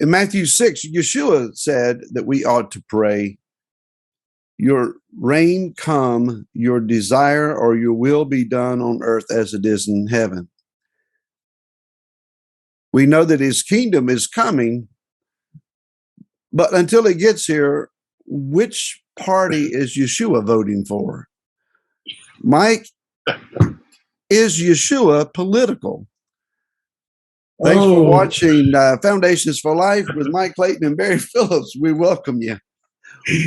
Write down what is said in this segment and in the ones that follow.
In Matthew 6, Yeshua said that we ought to pray, your reign come, your desire or your will be done on earth as it is in heaven. We know that his kingdom is coming, but until it gets here, which party is Yeshua voting for? Mike, is Yeshua political? Thanks for watching Foundations for Life with Mike Clayton and Barry Phillips. We welcome you.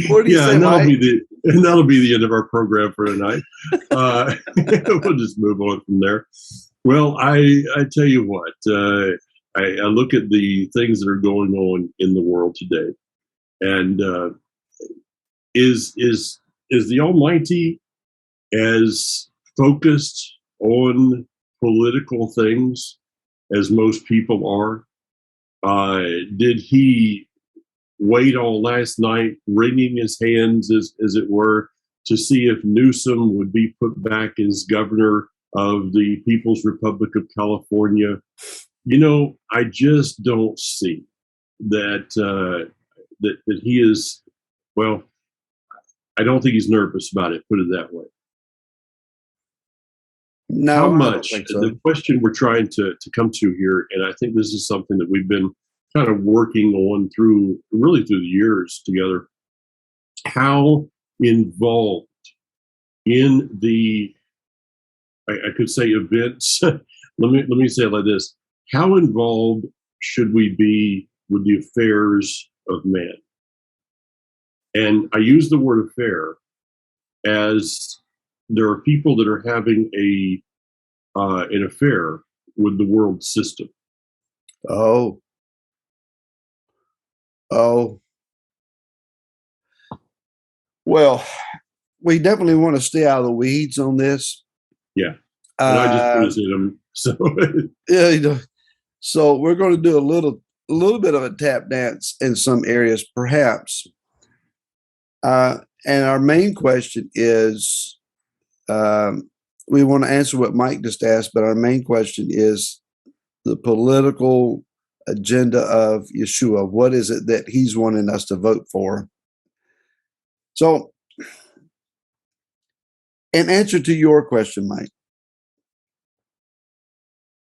What do you say, and that'll Mike? be the end of our program for tonight. We'll just move on from there. Well, I tell you what, I look at the things that are going on in the world today, and is the Almighty as focused on political things as most people are? Did he wait all last night, wringing his hands, as it were, to see if Newsom would be put back as governor of the People's Republic of California? You know, I just don't see that that he is. Well, I don't think he's nervous about it. Put it that way. No, How I don't much? think so. The question we're trying to come to here, and I think this is something that we've been kind of working on through the years together. How involved in the, I could say, events. let me say it like this: how involved should we be with the affairs of man? And I use the word affair as there are people that are having an affair with the world system. Oh. Well, we definitely want to stay out of the weeds on this. Yeah. And I just visited them. So yeah, so we're going to do a little bit of a tap dance in some areas, perhaps. And our main question is, we want to answer what Mike just asked, but our main question is the political agenda of Yeshua. What is it that he's wanting us to vote for? So, in answer to your question, Mike,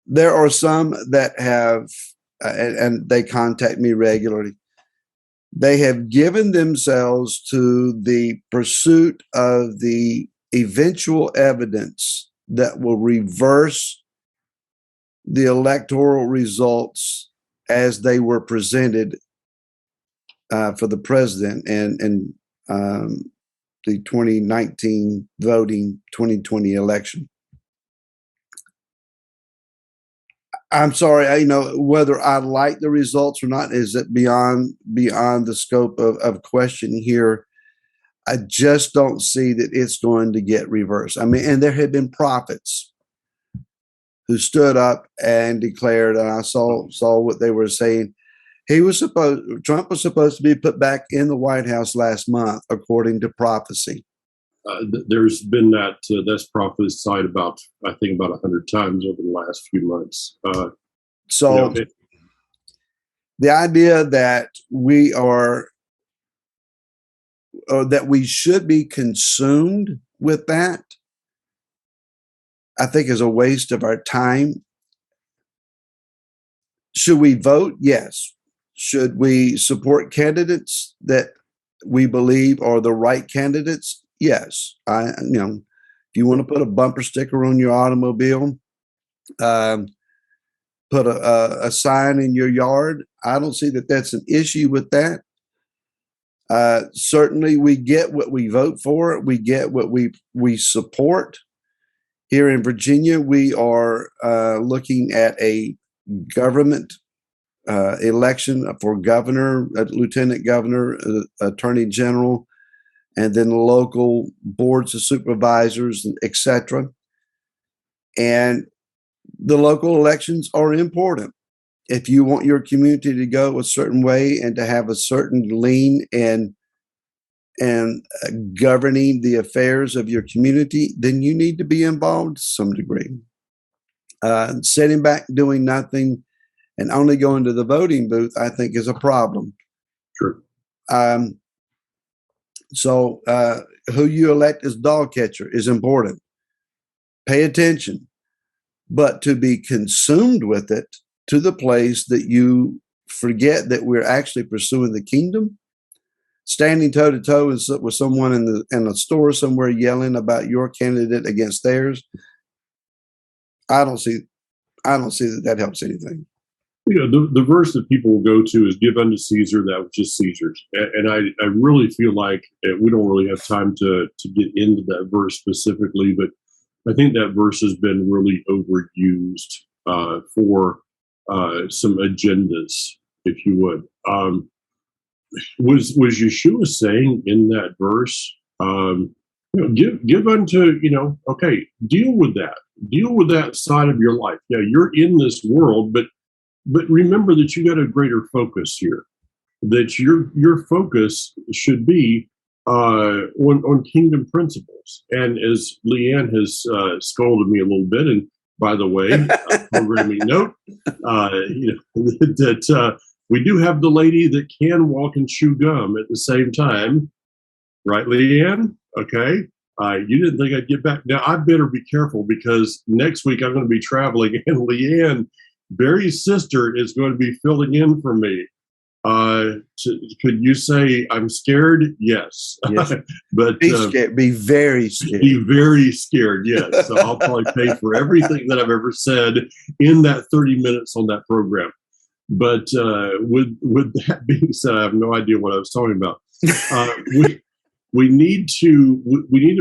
there are some that have, and they contact me regularly, they have given themselves to the pursuit of the eventual evidence that will reverse the electoral results as they were presented for the president and the 2019 voting 2020 election. I'm sorry, whether I like the results or not is it beyond the scope of question here. I just don't see that it's going to get reversed. I mean, and there had been prophets who stood up and declared, and I saw what they were saying. Trump was supposed to be put back in the White House last month, according to prophecy. There's been that's prophesied about, I think, about 100 times over the last few months. The idea that we are, or that we should be consumed with that, I think is a waste of our time. Should we vote? Yes. Should we support candidates that we believe are the right candidates? Yes. If you want to put a bumper sticker on your automobile, put a sign in your yard, I don't see that that's an issue with that. Certainly, we get what we vote for. We get what we support. Here in Virginia, we are looking at a government election for governor, lieutenant governor, attorney general, and then local boards of supervisors, etc. And the local elections are important. If you want your community to go a certain way and to have a certain lean and governing the affairs of your community, then you need to be involved to some degree. Sitting back doing nothing and only going to the voting booth, I think, is a problem. Sure. So who you elect as dog catcher is important. Pay attention. But to be consumed with it to the place that you forget that we're actually pursuing the kingdom, standing toe to toe with someone in a store somewhere yelling about your candidate against theirs, I don't see that helps anything. The verse that people will go to is "Give unto Caesar that which is Caesar's," and I really feel like we don't really have time to get into that verse specifically, but I think that verse has been really overused for some agendas, if you would. Was Yeshua saying in that verse, give unto, okay, deal with that side of your life. Yeah, you're in this world, but remember that you got a greater focus here. That your focus should be on kingdom principles. And as Leanne has scolded me a little bit, and by the way, programming note, that we do have the lady that can walk and chew gum at the same time, right, Leanne? Okay. You didn't think I'd get back. Now I better be careful because next week I'm going to be traveling, and Leanne, Barry's sister, is going to be filling in for me. Could you say I'm scared? Yes. But be scared. Be very scared. Be very scared. Yes. So I'll probably pay for everything that I've ever said in that 30 minutes on that program. But with that being said, I have no idea what I was talking about. We need to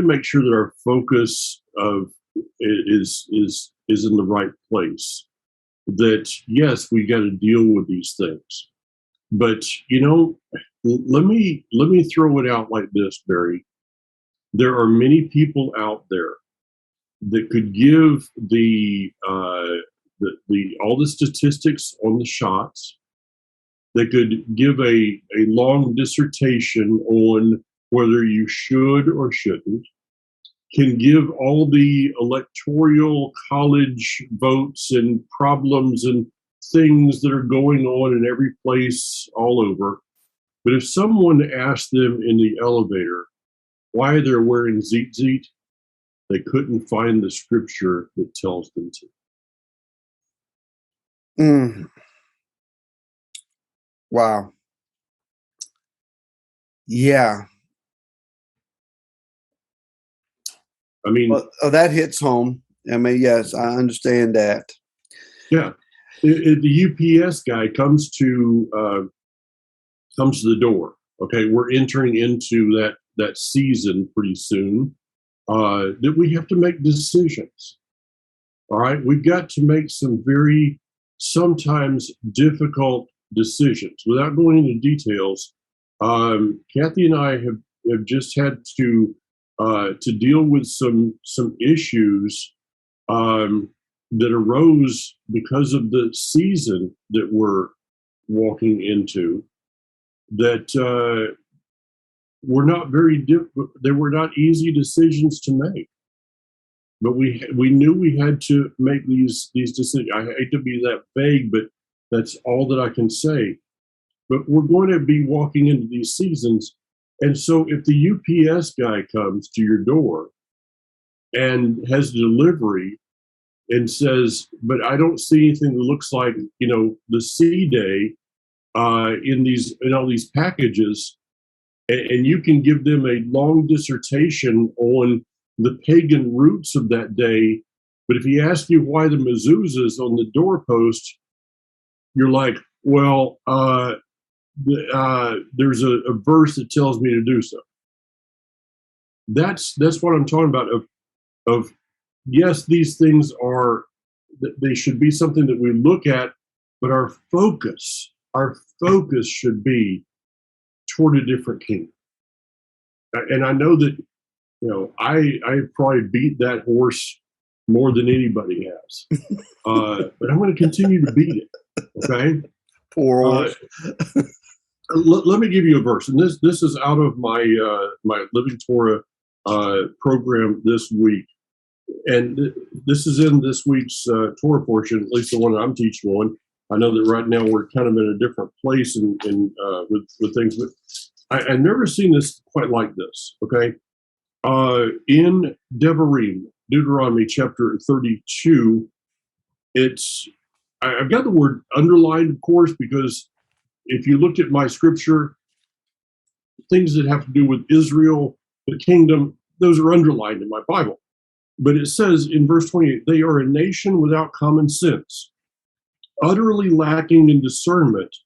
make sure that our focus is in the right place. That yes, we got to deal with these things. But let me throw it out like this, Barry. There are many people out there that could give all the statistics on the shots. They could give a long dissertation on whether you should or shouldn't. Can give all the electoral college votes and problems and things that are going on in every place all over. But if someone asked them in the elevator why they're wearing tzitzit, they couldn't find the scripture that tells them to. Wow. Yeah. I mean, that hits home. I mean, yes, I understand that. Yeah. The UPS guy comes to the door. Okay, we're entering into that season pretty soon that we have to make decisions. All right, we've got to make some very sometimes difficult decisions. Without going into details, Kathy and I have just had to deal with some issues that arose because of the season that we're walking into, that were not they were not easy decisions to make. But we knew we had to make these decisions. I hate to be that vague, but that's all that I can say. But we're going to be walking into these seasons. And so if the UPS guy comes to your door and has delivery and says, but I don't see anything that looks like, the C-Day in all these packages, and you can give them a long dissertation on the pagan roots of that day, but if he asks you why the mezuzahs on the doorpost, you're like, well, there's a verse that tells me to do so. That's what I'm talking about. Of yes, these things they should be something that we look at, but our focus should be toward a different kingdom. And I know that, I probably beat that horse more than anybody has, but I'm going to continue to beat it. Okay. Poor horse. Let me give you a verse, and this is out of my my Living Torah program this week, and this is in this week's Torah portion, at least the one I'm teaching on. I know that right now we're kind of in a different place with things, but I've never seen this quite like this. Okay, in Devarim, Deuteronomy chapter 32, I've got the word underlined, of course, because if you looked at my scripture, things that have to do with Israel, the kingdom, those are underlined in my Bible. But it says in verse 28, they are a nation without common sense, utterly lacking in discernment.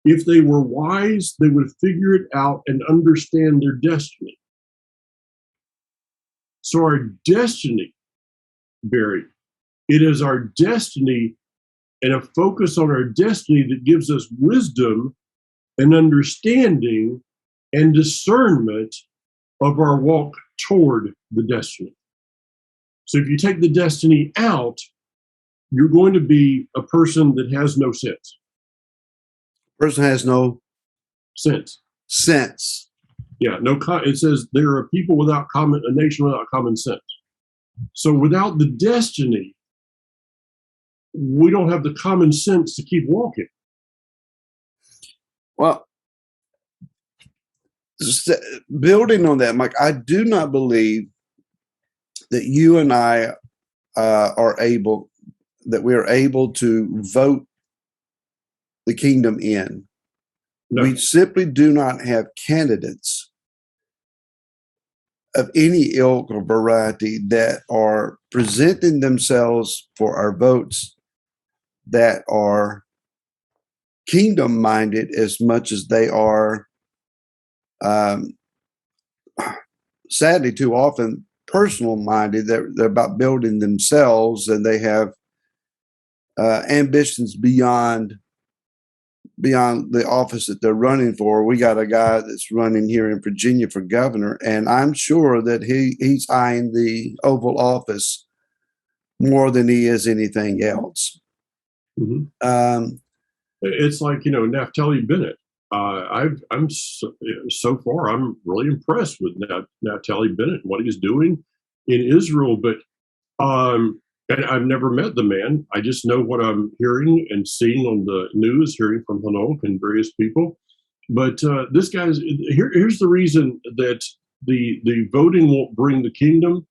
If they were wise, they would figure it out and understand their destiny. So our destiny, Barry, it is our destiny and a focus on our destiny that gives us wisdom and understanding and discernment of our walk toward the destiny. So if you take the destiny out, you're going to be a person that has no sense. Person has no Sense. sense. Yeah, it says there are people a nation without common sense. So without the destiny, we don't have the common sense to keep walking. Well, building on that, Mike, I do not believe that you and I we are able to vote the kingdom in. No. We simply do not have candidates of any ilk or variety that are presenting themselves for our votes that are kingdom minded as much as they are, sadly, too often personal minded. They're about building themselves, and they have ambitions beyond the office that they're running for. We got a guy that's running here in Virginia for governor, and I'm sure that he's eyeing the Oval Office more than he is anything else. Mm-hmm. It's like, Naphtali Bennett. I'm so far, I'm really impressed with Naphtali Bennett and what he's doing in Israel. But and I've never met the man. I just know what I'm hearing and seeing on the news, hearing from Hanok and various people. But this guy's here's the reason that the voting won't bring the kingdom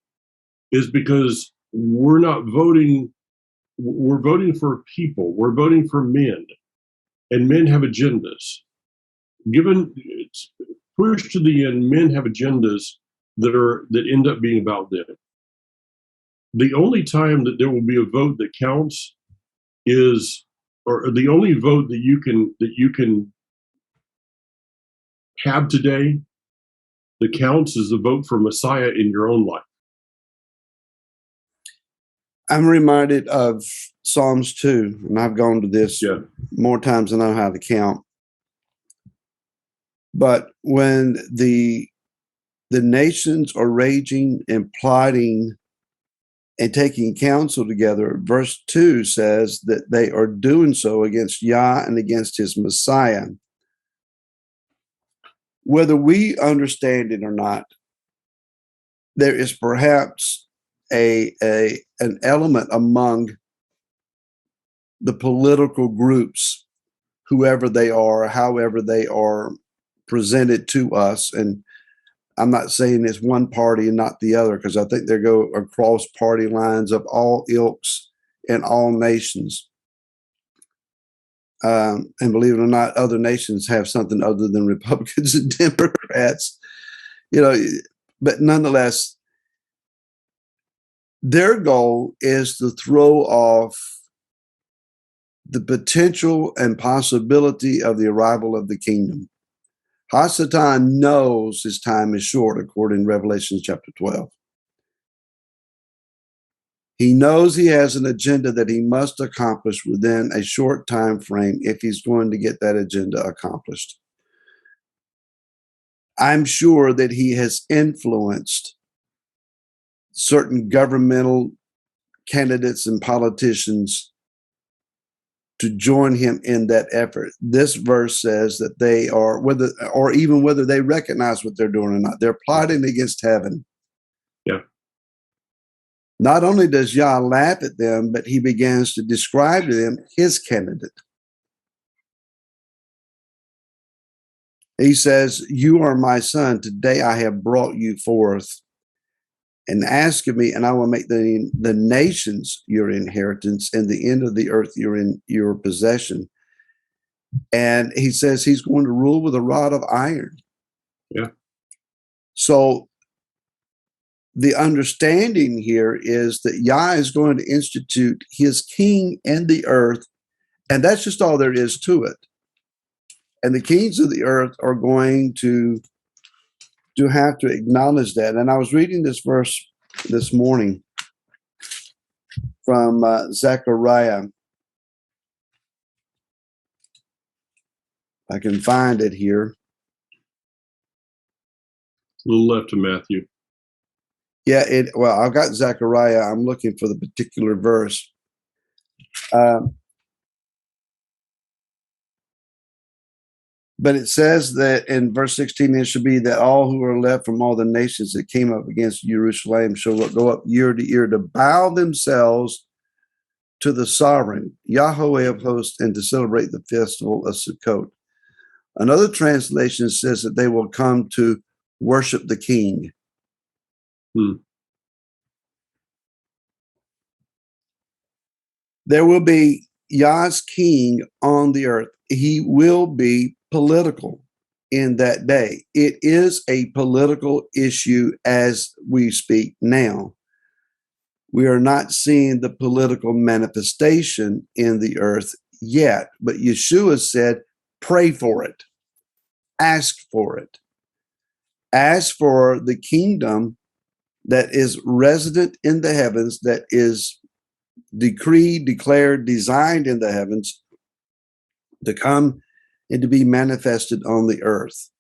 is because we're not voting. We're voting for people. We're voting for men, and men have agendas. Given it's pushed to the end, men have agendas that end up being about them. The only time that there will be a vote that counts or the only vote that you can have today that counts is the vote for Messiah in your own life. I'm reminded of Psalms 2, and I've gone to this more times than I know how to count. But when the nations are raging and plotting and taking counsel together, verse 2 says that they are doing so against Yah and against his Messiah. Whether we understand it or not, there is perhaps an element among the political groups, whoever they are, however they are presented to us. And I'm not saying it's one party and not the other, because I think they go across party lines of all ilks and all nations. And believe it or not, other nations have something other than Republicans and Democrats, but nonetheless, their goal is to throw off the potential and possibility of the arrival of the kingdom. Hasatan knows his time is short, according to Revelation chapter 12. He knows he has an agenda that he must accomplish within a short time frame if he's going to get that agenda accomplished. I'm sure that he has influenced certain governmental candidates and politicians to join him in that effort. This verse says that they are, whether they recognize what they're doing or not, they're plotting against heaven. Yeah. Not only does Yah laugh at them, but he begins to describe to them his candidate. He says, "You are my son. Today I have brought you forth. And ask of me, and I will make the nations your inheritance, and the end of the earth your possession." And he says he's going to rule with a rod of iron. Yeah. So the understanding here is that Yah is going to institute his king in the earth, and that's just all there is to it. And the kings of the earth are going to have to acknowledge that. And I was reading this verse this morning from Zechariah. I can find it here. A little left of Matthew. Yeah, well, I've got Zechariah. I'm looking for the particular verse. But it says that in verse 16, it should be that all who are left from all the nations that came up against Jerusalem shall go up year to year to bow themselves to the sovereign, Yahweh of hosts, and to celebrate the festival of Sukkot. Another translation says that they will come to worship the king. There will be Yah's king on the earth. He will be political in that day. It is a political issue as we speak now. We are not seeing the political manifestation in the earth yet, but Yeshua said, pray for it, ask for it. Ask for the kingdom that is resident in the heavens, that is decreed, declared, designed in the heavens to come and to be manifested on the earth.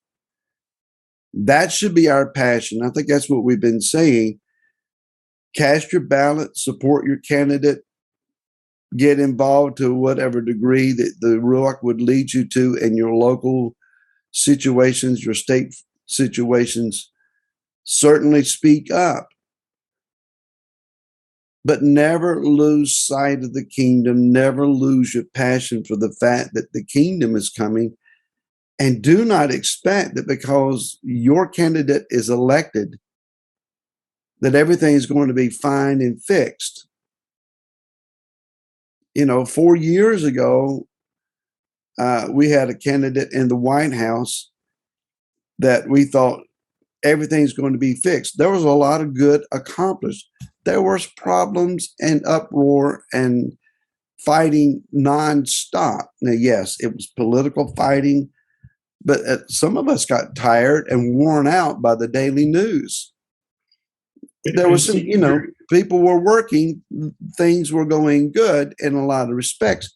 That should be our passion. I think that's what we've been saying. Cast your ballot, support your candidate, get involved to whatever degree that the Ruach would lead you to in your local situations, your state situations. Certainly speak up. But never lose sight of the kingdom. Never lose your passion for the fact that the kingdom is coming. And do not expect that because your candidate is elected, that everything is going to be fine and fixed. 4 years ago, we had a candidate in the White House that we thought everything's going to be fixed. There was a lot of good accomplished. There was problems and uproar and fighting nonstop. Now, yes, it was political fighting, but some of us got tired and worn out by the daily news. There was some, people were working, things were going good in a lot of respects,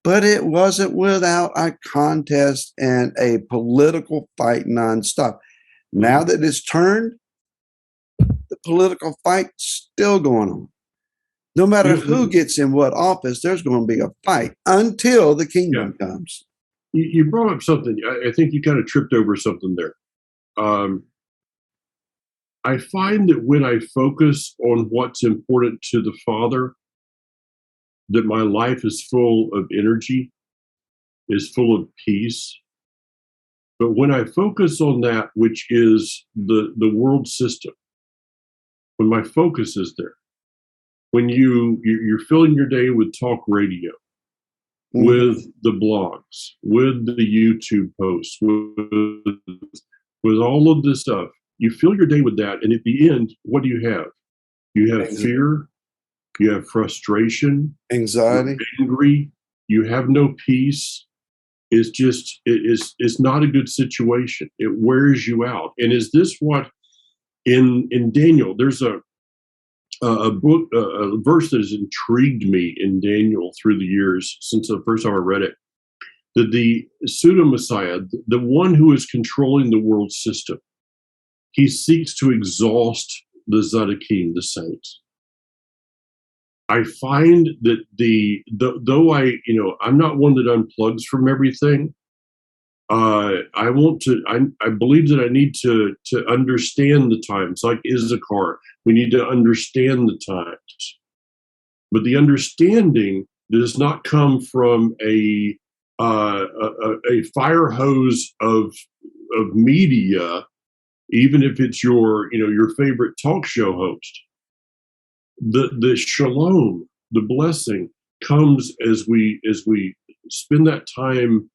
but it wasn't without a contest and a political fight nonstop. Now that it's turned, the political fight's still going on. No matter who gets in what office, there's going to be a fight until the kingdom comes. You brought up something. I think you kind of tripped over something there. I find that when I focus on what's important to the Father, that my life is full of energy, is full of peace. But when I focus on that, which is the world system, when my focus is there, when you're filling your day with talk radio, with the blogs, with the YouTube posts, with all of this stuff, you fill your day with that. And at the end, what do you have? You have fear, you have frustration, anxiety, you're angry, you have no peace. It's not a good situation. It wears you out. And is this what in Daniel, there's a book, a verse that has intrigued me in Daniel through the years since the first time I read it, that the pseudo Messiah, the one who is controlling the world system, he seeks to exhaust the Tzaddikim, the saints. I find that though I'm not one that unplugs from everything, I want to. I believe that I need to understand the times, like Issachar. We need to understand the times, but the understanding does not come from a fire hose of media, even if it's your favorite talk show host. The shalom, the blessing, comes as we spend that time,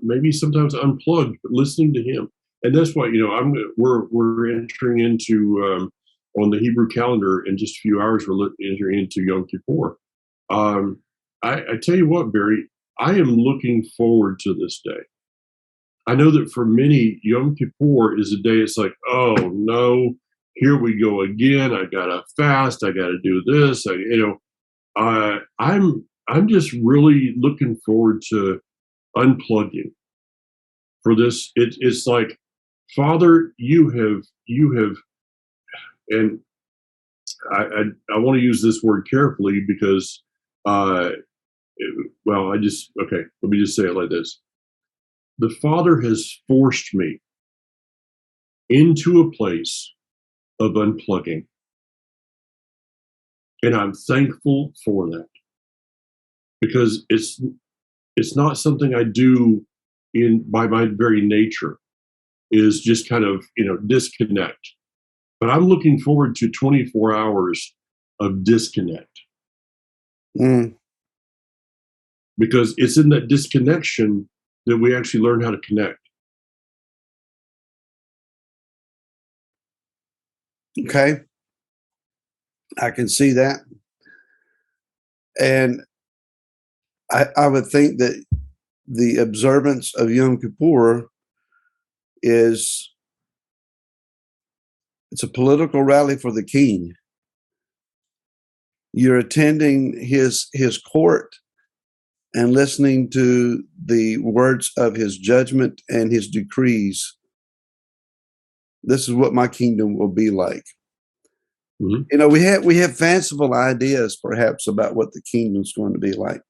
maybe sometimes unplugged, but listening to Him. And that's what we're entering into, on the Hebrew calendar in just a few hours. We're entering into Yom Kippur. I tell you what, Barry, I am looking forward to this day. I know that for many, Yom Kippur is a day it's like, oh no, here we go again. I gotta fast. I gotta do this. I'm just really looking forward to unplugging for this. It's like, Father, you have, and I want to use this word carefully because, okay, let me just say it like this. The Father has forced me into a place of unplugging. And I'm thankful for that, because it's not something I do by my very nature, is just kind of, disconnect. But I'm looking forward to 24 hours of disconnect. Because it's in that disconnection that we actually learn how to connect. Okay. I can see that. And I would think that the observance of Yom Kippur it's a political rally for the king. You're attending his court and listening to the words of his judgment and his decrees. This is what my kingdom will be like. Mm-hmm. We have fanciful ideas perhaps about what the kingdom's going to be like.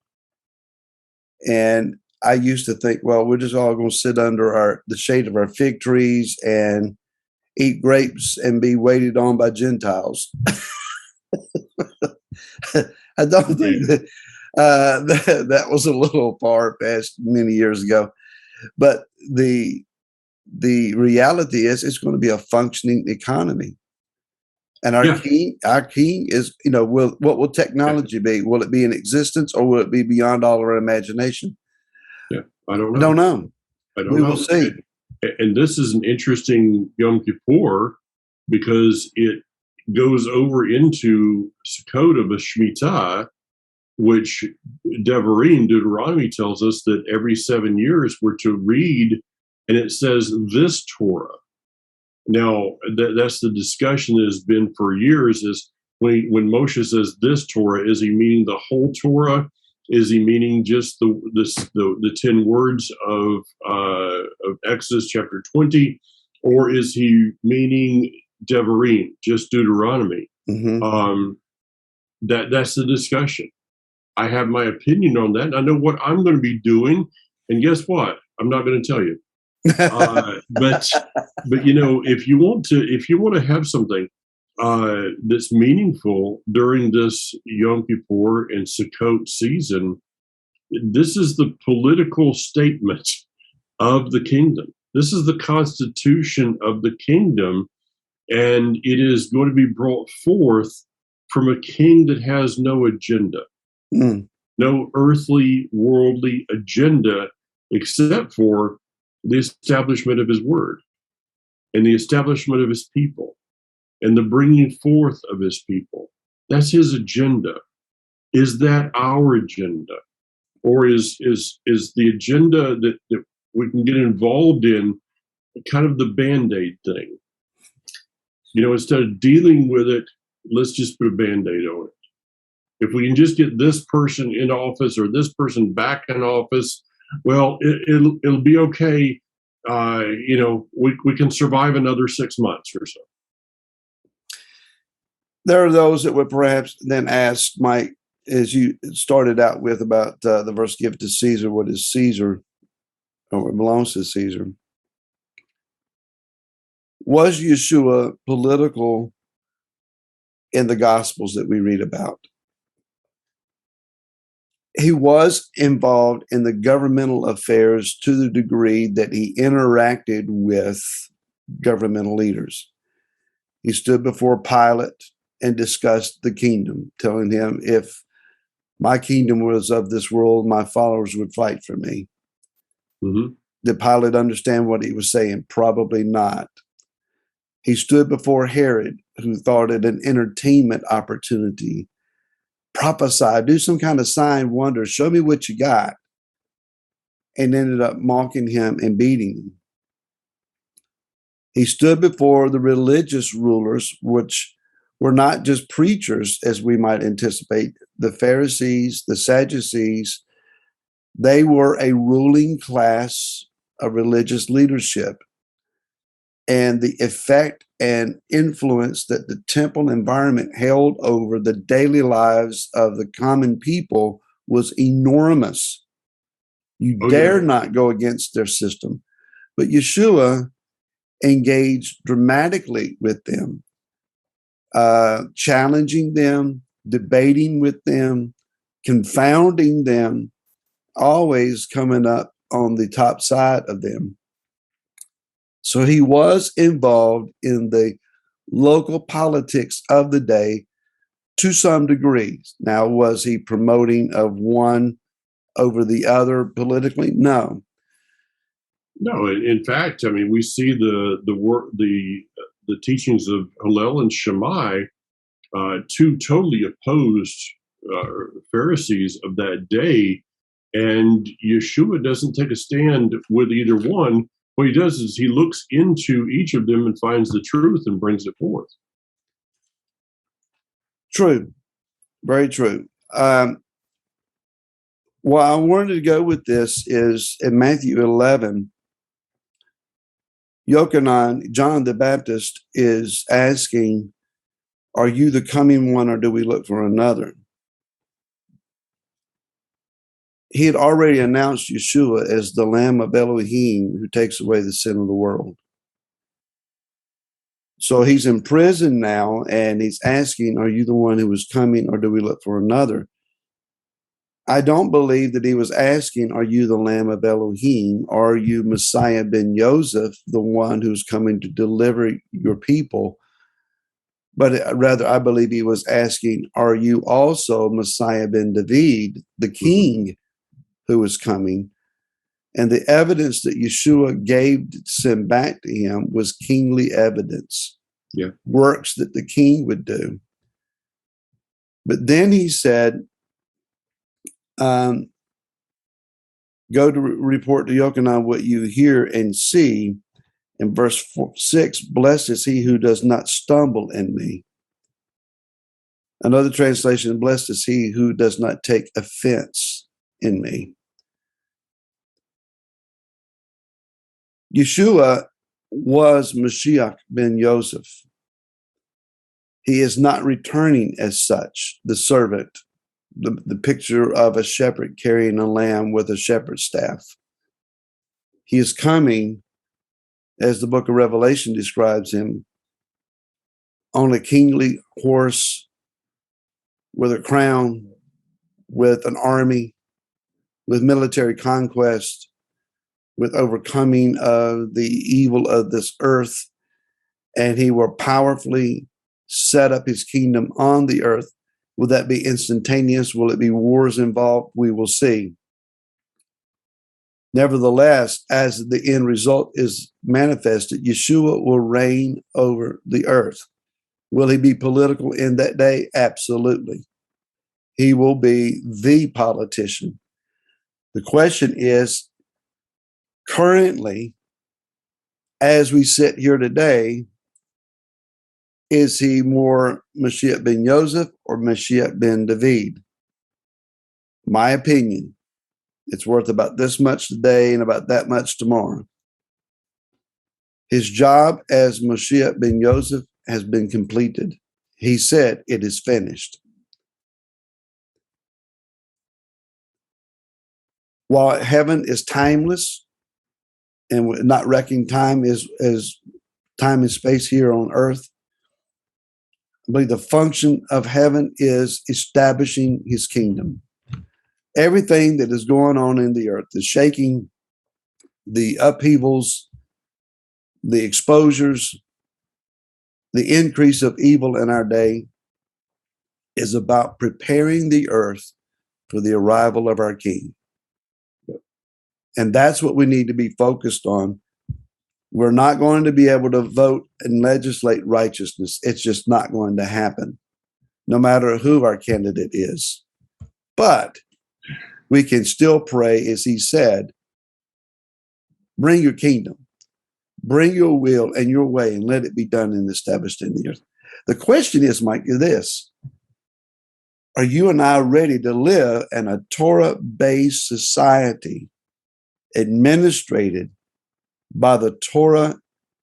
And I used to think, well, we're just all going to sit under the shade of our fig trees and eat grapes and be waited on by Gentiles. I don't think that was a little far-fetched many years ago. But the reality is it's going to be a functioning economy. And our king is, what will technology be? Will it be in existence, or will it be beyond all our imagination? Yeah, I don't know. I don't know. We will see. And this is an interesting Yom Kippur because it goes over into Sukkot of a Shemitah, which Deuteronomy tells us that every 7 years we're to read, and it says this Torah. Now, that's the discussion that has been for years, is when Moshe says this Torah, is he meaning the whole Torah? Is he meaning just the 10 words of Exodus chapter 20? Or is he meaning Devarim, just Deuteronomy? Mm-hmm. That's the discussion. I have my opinion on that, and I know what I'm going to be doing. And guess what? I'm not going to tell you. But if you want to have something that's meaningful during this Yom Kippur and Sukkot season, this is the political statement of the kingdom. This is the constitution of the kingdom, and it is going to be brought forth from a king that has no agenda, no earthly, worldly agenda, except for the establishment of his word and the establishment of his people and the bringing forth of his people. That's his agenda. Is that our agenda? Or is the agenda that we can get involved in kind of the Band-Aid thing? Instead of dealing with it, let's just put a Band-Aid on it. If we can just get this person in office or this person back in office, well, it'll be okay. We can survive another 6 months or so. There are those that would perhaps then ask, Mike, as you started out with about the verse, give to Caesar what is Caesar. or it belongs to Caesar. Was Yeshua political in the Gospels that we read about? He was involved in the governmental affairs to the degree that he interacted with governmental leaders. He stood before Pilate and discussed the kingdom, telling him, if my kingdom was of this world, my followers would fight for me. Mm-hmm. Did Pilate understand what he was saying? Probably not. He stood before Herod, who thought it an entertainment opportunity. Prophesy, do some kind of sign, wonder, show me what you got. And ended up mocking him and beating him. He stood before the religious rulers, which were not just preachers, as we might anticipate. The Pharisees, the Sadducees, they were a ruling class of religious leadership. And the effect and influence that the temple environment held over the daily lives of the common people was enormous. You dare not go against their system. But Yeshua engaged dramatically with them, challenging them, debating with them, confounding them, always coming up on the top side of them. So he was involved in the local politics of the day to some degree. Now, was he promoting of one over the other politically? No. No, in fact, I mean, we see the teachings of Hillel and Shammai, two totally opposed Pharisees of that day, and Yeshua doesn't take a stand with either one. What he does is he looks into each of them and finds the truth and brings it forth. True. Very true. Well, I wanted to go with this is in Matthew 11, Yochanan, John the Baptist, is asking, are you the coming one or do we look for another? He had already announced Yeshua as the Lamb of Elohim who takes away the sin of the world. So he's in prison now and he's asking, are you the one who was coming or do we look for another? I don't believe that he was asking, are you the Lamb of Elohim? Are you Messiah ben Joseph, the one who's coming to deliver your people? But rather, I believe he was asking, are you also Messiah ben David, the king who is coming? And the evidence that Yeshua gave to send back to him was kingly evidence, works that the king would do. But then he said, go to report to Yochanan what you hear and see. In verse 6, blessed is he who does not stumble in me. Another translation, blessed is he who does not take offense in me. Yeshua was Mashiach ben Joseph. He is not returning as such, the servant, the picture of a shepherd carrying a lamb with a shepherd's staff. He is coming, as the book of Revelation describes him, on a kingly horse with a crown, with an army, with military conquest, with overcoming of the evil of this earth. And he will powerfully set up his kingdom on the earth. Will that be instantaneous? Will it be wars involved? We will see. Nevertheless, as the end result is manifested, Yeshua will reign over the earth. Will he be political in that day? Absolutely. He will be the politician. The question is, currently, as we sit here today, is he more Mashiach ben Joseph or Mashiach ben David? My opinion, it's worth about this much today and about that much tomorrow. His job as Mashiach ben Joseph has been completed. He said, it is finished. While heaven is timeless, and not reckoning time as time and space here on earth. I believe the function of heaven is establishing his kingdom. Everything that is going on in the earth, the shaking, the upheavals, the exposures, the increase of evil in our day is about preparing the earth for the arrival of our King. And that's what we need to be focused on. We're not going to be able to vote and legislate righteousness. It's just not going to happen, no matter who our candidate is. But we can still pray, as he said, bring your kingdom, bring your will and your way, and let it be done and established in the earth. The question is, Mike, this: are you and I ready to live in a Torah-based society administrated by the Torah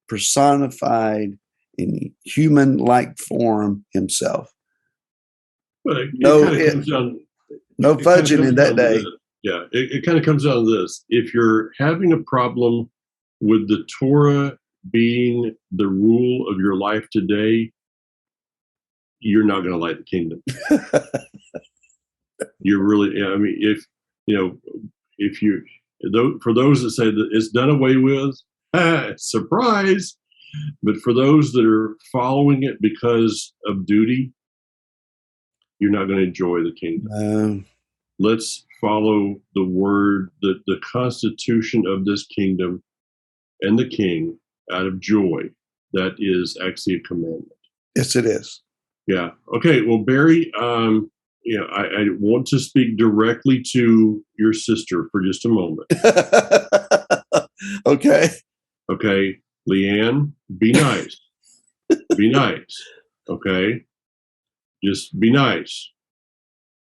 personified in human-like form himself? But No fudging in that day. Yeah, it kind of comes down to this. If you're having a problem with the Torah being the rule of your life today, you're not going to like the kingdom. You're really, I mean, for those that say that it's done away with, surprise. But for those that are following it because of duty, you're not going to enjoy the kingdom. Let's follow the word, the constitution of this kingdom and the king out of joy. That is actually a commandment. Yes, it is. Yeah. Okay. Well, Barry, I want to speak directly to your sister for just a moment. Okay. Okay. Leanne, be nice. Be nice. Okay. Just be nice.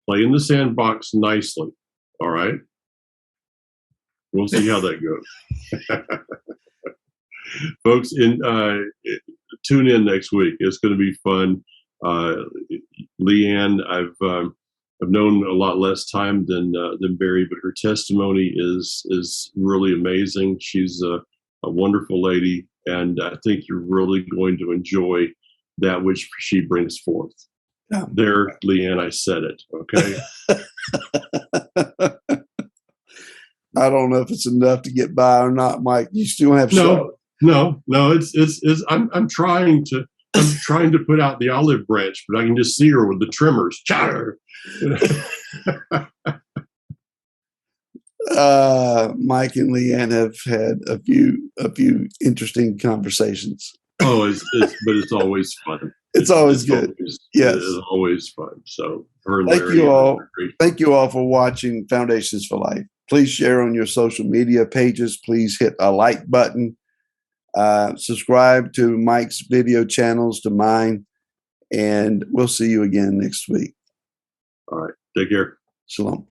Play in the sandbox nicely. All right. We'll see how that goes. Folks, tune in next week. It's going to be fun. Leanne, I've known a lot less time than Barry, but her testimony is really amazing. She's a wonderful lady, and I think you're really going to enjoy that which she brings forth. Yeah. There, Leanne, I said it. Okay. I don't know if it's enough to get by or not, Mike. You still have no. It's. I'm trying to put out the olive branch, but I can just see her with the trimmers. Chatter. Mike and Leanne have had a few interesting conversations. Oh, but it's always fun. It's always good. Yes, it's always fun. So, thank you all. Thank you all for watching Foundations for Life. Please share on your social media pages. Please hit a like button. Subscribe to Mike's video channels, to mine, and we'll see you again next week. All right. Take care. Shalom.